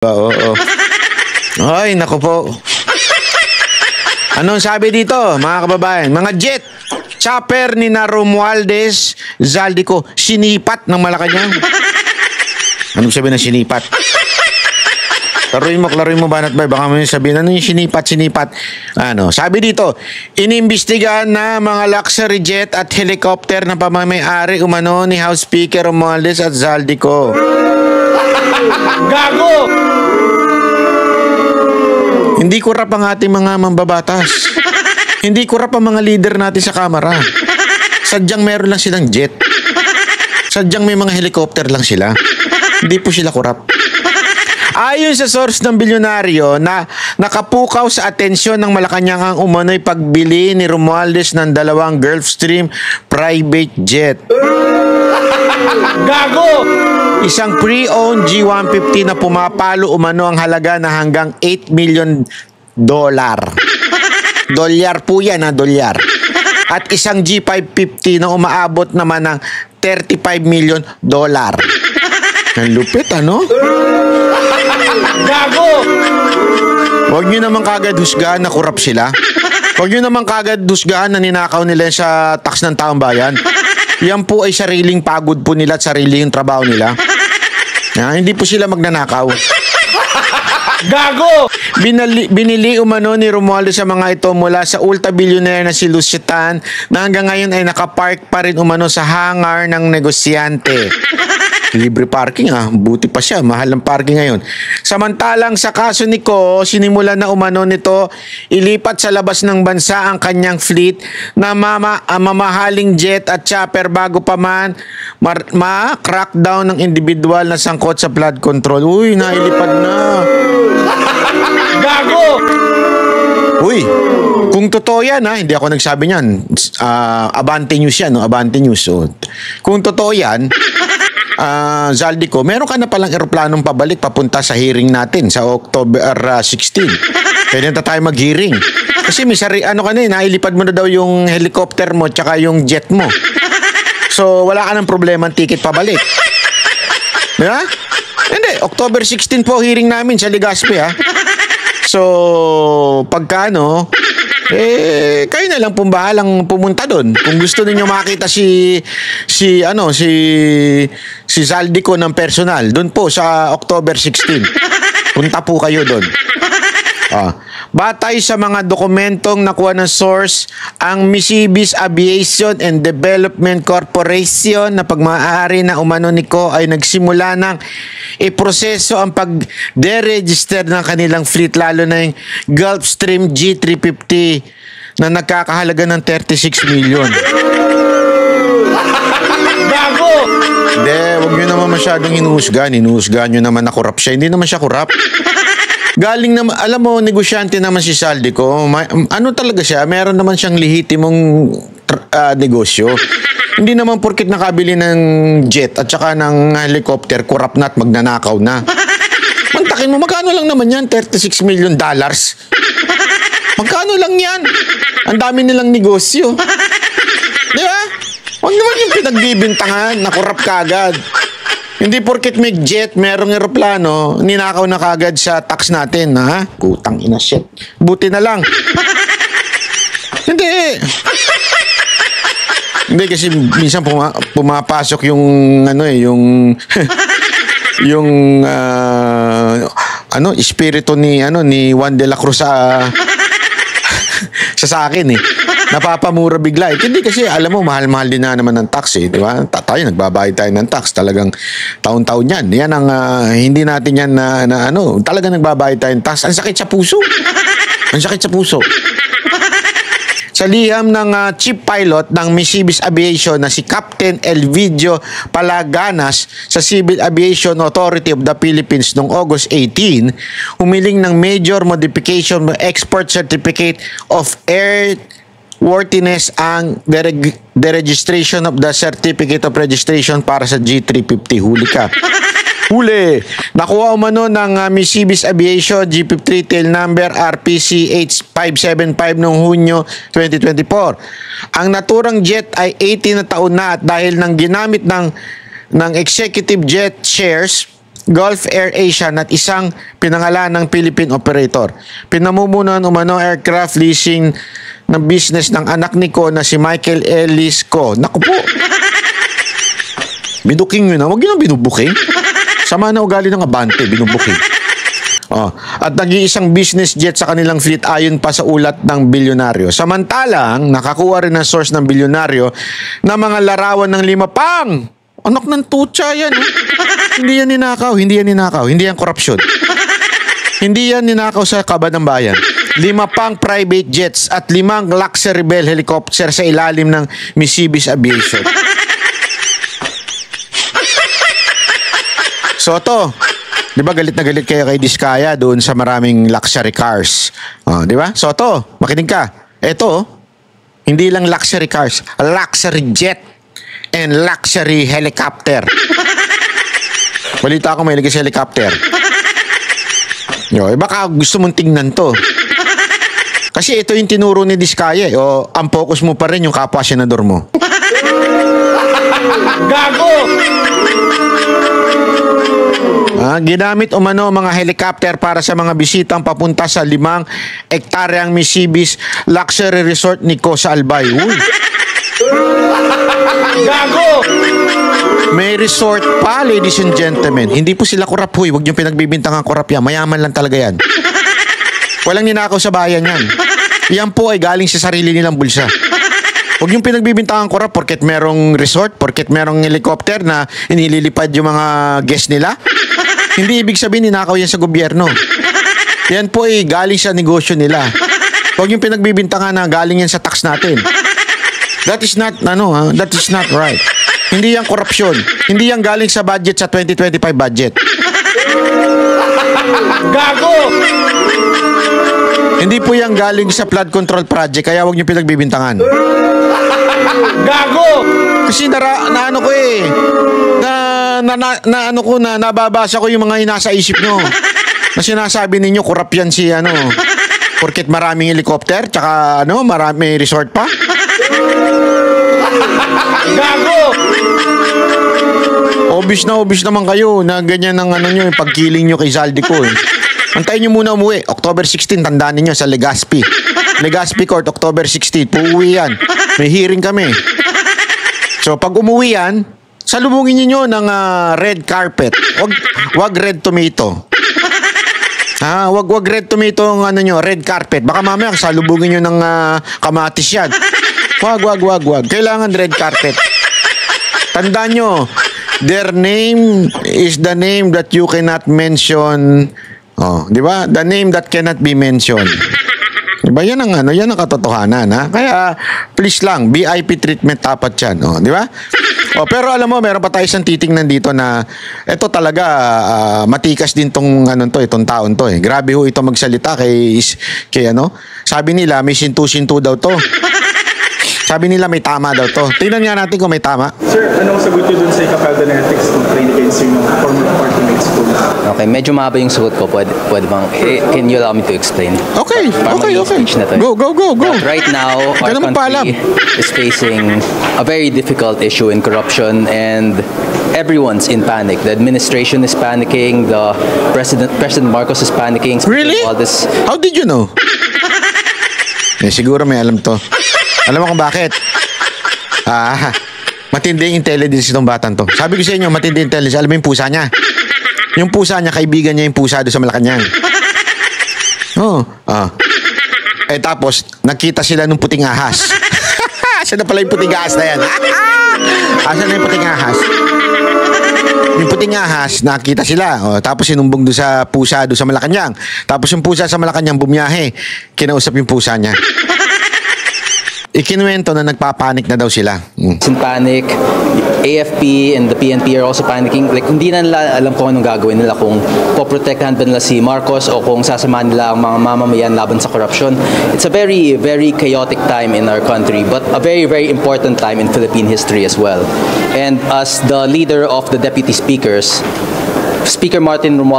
Oo. Ay, naku po. Anong sabi dito, mga kababayan? Mga jet, chopper ni na Romualdez Zaldico, sinipat ng Malacanang. Anong sabi ng sinipat? Klaruin mo, Banat Bay. Baka may sabihin, ano yung sinipat? Ano, sabi dito, inimbestigahan na mga luxury jet at helicopter na pamamay-ari umano ni House Speaker Romualdez at Zaldico. Gago! Hindi kurap ang ating mga mambabatas. Hindi kurap ang mga leader natin sa Kamara. Sadyang meron lang silang jet. Sadyang may mga helicopter lang sila. Hindi po sila kurap. Ayon sa source ng bilyonaryo na nakapukaw sa atensyon ng Malacanang ang umano'y pagbili ni Romualdez ng 2 Gulfstream private jet. Gago! Isang pre-owned G150 na pumapalo umano ang halaga na hanggang $8 million. Dolyar po yan, dolyar. At isang G550 na umaabot naman ng $35 million. Ang lupit, ano? Gago! Huwag nyo naman kagad husgahan na kurap sila. Huwag nyo naman kagad husgahan na ninakaw nila sa tax ng taong bayan. Yan po ay sariling pagod po nila at sariling trabaho nila. Hindi po sila magnanakaw. Gago! Binili umano ni Romualdez sa mga ito mula sa ultra-billionaire na si Lucitan na hanggang ngayon ay nakapark pa rin umano sa hangar ng negosyante. Libre parking buti pa siya, mahal ng parking ngayon. Samantalang sa kaso ni Ko, sinimula na umano nito ilipat sa labas ng bansa ang kanyang fleet na mamahaling jet at chopper bago pa man ma-crackdown ng individual na sangkot sa flood control. Uy, nailipad na. Gago! Uy, kung totoo yan hindi ako nagsabi niyan. Abante News yan, Abante News. So, kung totoo yan, Zaldico, meron ka na palang eroplanong pabalik papunta sa hearing natin sa October 16. Pwede na tayo mag-hearing. Kasi may nailipad mo na daw yung helicopter mo tsaka yung jet mo. So, wala ka ng problema ang ticket pabalik. Diba? Hindi, October 16 po hearing namin sa Legazpi, So, pagka kayo na lang bahalang pumunta doon. Kung gusto niyo makita si Zaldico ng personal, doon po sa October 16. Punta po kayo doon. Batay sa mga dokumentong nakuha ng source, ang Misibis Aviation and Development Corporation na pagmaaari na umano ni Ko ay nagsimula ng iproseso ang pag-deregister ng kanilang fleet, lalo na yung Gulfstream G350 na nagkakahalaga ng 36 million. Gago! Hindi, huwag nyo naman masyadong hinuhusgan. Hinuhusgan nyo naman na kurap siya. Hindi naman siya kurap. Galing naman, alam mo, negosyante naman si Zaldico. Talaga siya, meron naman siyang lehitimong negosyo. Hindi naman porket nakabili ng jet at saka ng helicopter, kurap na at magnanakaw na. Mantakin mo, magkano lang naman yan? $36 million. Magkano lang yan? Ang dami nilang negosyo. Di ba? Huwag naman yung pinagbibintangan na kurap kagad. Hindi porket may jet, merong eroplano, ninakaw na kagad sa tax natin, Putang ina, shit. Buti na lang. Hindi. Hindi kasi minsan pumapasok yung espiritu ni Juan de la Cruz sa akin napapamura bigla. Hindi kasi alam mo mahal-mahal din na naman ng tax di ba? Tayo nagbabayad tayo ng tax talagang taon-taon yan. Yan ang hindi natin yan talagang nagbabayad tayo ng tax. Ang sakit sa puso. Ang sakit sa puso. Sa liham ng chief pilot ng Misibis Aviation na si Captain Elvidio Palaganas sa Civil Aviation Authority of the Philippines noong August 18, humiling ng major modification ng Export Certificate of Airworthiness ang deregistration of the Certificate of Registration para sa G350. Huli ka. Huli! Nakuha umano ng Misibis Aviation G53 tail number RPCH 575 noong Hunyo 2024. Ang naturang jet ay 18 na taon na at dahil nang ginamit ng executive jet shares Gulf Air Asian at isang pinangalan ng Philippine operator. Pinamumunuan umano aircraft leasing ng business ng anak ni Ko na si Michael Ellis Ko. Naku po. Binuking yun na. Huwag yun ang binubuking. Sama na ugali ng Abante, binubuking. At nag-iisang business jet sa kanilang fleet ayon pa sa ulat ng bilyonaryo. Samantalang, nakakuha rin ng source ng bilyonaryo na mga larawan ng 5 pang. Anak ng tutsa yan. Hindi yan ninakaw, hindi yan korupsyon. Hindi yan ninakaw sa kaba ng bayan. 5 pang private jets at 5 luxury Bell helicopter sa ilalim ng Misibis Aviation. Soto, di ba galit na galit kayo kay Diskaya doon sa maraming luxury cars? Di ba? Soto, makinig ka. Ito, hindi lang luxury cars, luxury jet and luxury helicopter. Balita ko may lagay sa helicopter. Baka gusto mong tingnan to. Kasi ito yung tinuro ni Diskaya. Ang focus mo pa rin yung kapwa senador mo. Gago! Ginamit umano mga helicopter para sa mga bisitang papunta sa 5 ektaryang Misibis Luxury Resort ni Ko sa Albay. Uy! Gago! May resort pa, ladies and gentlemen. Hindi po sila korap, huy. Huwag niyong pinagbibintangan korap yan. Mayaman lang talaga yan. Walang ninakaw sa bayan yan. Yan po ay galing sa sarili nilang bulsa. Huwag niyong pinagbibintangan korap porket merong resort, porket merong helicopter na inililipad yung mga guest nila. Hindi ibig sabihin ninakaw yan sa gobyerno. Yan po ay galing sa negosyo nila. Huwag niyong pinagbibintangan na galing yan sa tax natin. That is not, that is not right. Hindi yan korupsyon. Hindi yan galing sa budget sa 2025 budget. Gago! Hindi po yan galing sa flood control project, kaya huwag niyo pinagbibintangan. Gago! Kasi nababasa ko yung mga inasa isip nyo. Na sinasabi ninyo, korap yan si porket maraming helicopter, tsaka marami resort pa. Gago! Obvious naman kayo na ganyan ng nyo, yung pagkiling nyo kay Zaldico. Antayin nyo muna umuwi. October 16, tandaan ninyo sa Legazpi. Legazpi Court, October 16. Puuwi yan. May hearing kami. So, pag umuwi yan, salubungin niyo ng red carpet. Wag red tomato. Wag red tomato ang red carpet. Baka mamaya salubungin niyo ng kamatis yan. Wag. Kailangan red carpet. Tandaan nyo, their name is the name that you cannot mention. Di ba? The name that cannot be mentioned. Diba? Yan ang katotohanan, ha? Kaya, please lang, VIP treatment dapat yan, di ba? Pero alam mo, meron pa tayo isang titingnan dito na ito talaga, matikas din itong taon to, eh. Grabe ho ito magsalita kay sabi nila, may sintu-sintu daw to. Sabi nila may tama daw to. Tingnan nga natin kung may tama. Sir, anong sagot nyo dun sa Capelda Ethics complaint against yung former party mates ko? Okay, medyo mahaba yung sagot ko. Pwede bang, can you allow me to explain? Okay. Go. But right now, our country is facing a very difficult issue in corruption and everyone's in panic. The administration is panicking. The President Marcos is panicking. Really? All this. How did you know? Siguro may alam to. Alam mo kung bakit? Matindi intelligence itong batang to. Sabi ko sa inyo, matindi intelligence. Alam mo yung pusa niya? Yung pusa niya, kaibigan niya yung pusa doon sa Malacanang. Tapos, nakita sila nung puting ahas. Asan na pala yung puting ahas na yan? Asan na yung puting ahas? Yung puting ahas, nakita sila. Tapos sinumbong doon sa pusa doon sa Malacanang. Tapos yung pusa sa Malacanang bumiyahe. Kinausap yung pusa niya. Ikinuwento na nagpapanik na daw sila. In panic, AFP and the PNP are also panicking. Like, hindi na nila alam kung anong gagawin nila, kung poprotektahan ba nila si Marcos o kung sasamahan nila ang mga mamamayan laban sa corruption. It's a very, very chaotic time in our country, but a very, very important time in Philippine history as well. And as the leader of the deputy speakers, Speaker Martin Romualdez